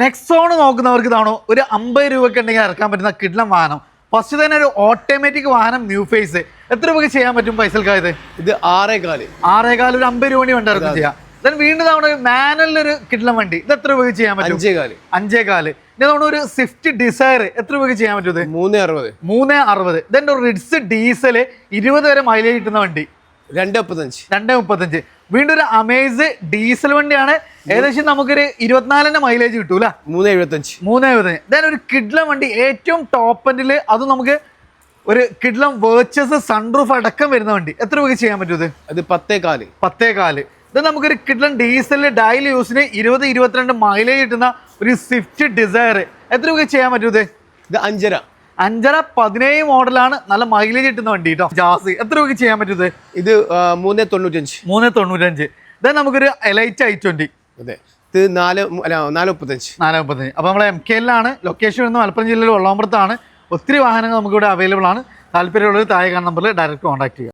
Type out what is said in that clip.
Nexon നോക്കുന്നവർക്ക് ഇതാണോ ഒരു 50 രൂപയ്ക്ക് ഉണ്ടെങ്കിൽ ഇറക്കാൻ പറ്റുന്ന കിഡ്ലം വാഹനം. ഫസ്റ്റ് തന്നെ ഒരു ഓട്ടോമാറ്റിക് വാഹനം ന്യൂ ഫേസ് എത്ര രൂപയ്ക്ക് ചെയ്യാൻ പറ്റും പൈസൽക്കായത്? ഇത് 6.4 ഒരു 50 രൂപ വേണ്ടി ഇറക്കും ചെയ്യാം. വീണ്ടും തവണ മാനുവൽ ഒരു കിഡ്ലം വണ്ടി ഇത് എത്ര രൂപയ്ക്ക് ചെയ്യാൻ പറ്റും? 5.4. ഇതവണ ഒരു സ്വിഫ്റ്റ് ഡിസയർ എത്ര രൂപയ്ക്ക് ചെയ്യാൻ പറ്റും? 3.60. ഇതെന്റെ ഒരു റിഡ്സ് ഡീസൽ 20 വരെ മൈലേജ് കിട്ടുന്ന വണ്ടി 2.35. വീണ്ടും ഒരു അമേസ് ഡീസൽ വണ്ടിയാണ്. ഏകദേശം നമുക്കൊരു 24 മൈലേജ് കിട്ടൂല. 3.75. ഇതേ ഒരു കിഡ്ലം വണ്ടി ഏറ്റവും ടോപ്പ് എൻഡില് അതും നമുക്ക് ഒരു കിഡ്ലം വേർച്ചസ് സൺറൂഫ് അടക്കം വരുന്ന വണ്ടി എത്ര രൂപയ്ക്ക് ചെയ്യാൻ പറ്റും? ഇത് 10.4. ഇത് നമുക്കൊരു കിഡ്ലം ഡീസൽ ഡെയിലി യൂസിന് 20-22 മൈലേജ് കിട്ടുന്ന ഒരു സ്വിഫ്റ്റ് ഡിസയർ എത്ര രൂപയ്ക്ക് ചെയ്യാൻ പറ്റും? ഇത് 5.5. 17 മോഡലാണ്. നല്ല മൈലേജ് കിട്ടുന്ന വണ്ടി കേട്ടോ. ജാസ് എത്ര രൂപയ്ക്ക് ചെയ്യാൻ പറ്റും? ഇത് 3.95. ഇതാ നമുക്കൊരു എലൈറ്റ് i20. അതെ, ഇത് 4.35. അപ്പോൾ നമ്മളെ MKL ലൊക്കേഷൻ വരുന്നത് മലപ്പുറം ജില്ലയിൽ ഒള്ളാമ്പുറത്താണ്. ഒത്തിരി വാഹനങ്ങൾ നമുക്ക് ഇവിടെ അവൈലബിൾ ആണ്. താല്പര്യമുള്ളവർ താഴെ കാണുന്ന നമ്പറിൽ ഡയറക്റ്റ് കോൺടാക്ട് ചെയ്യുക.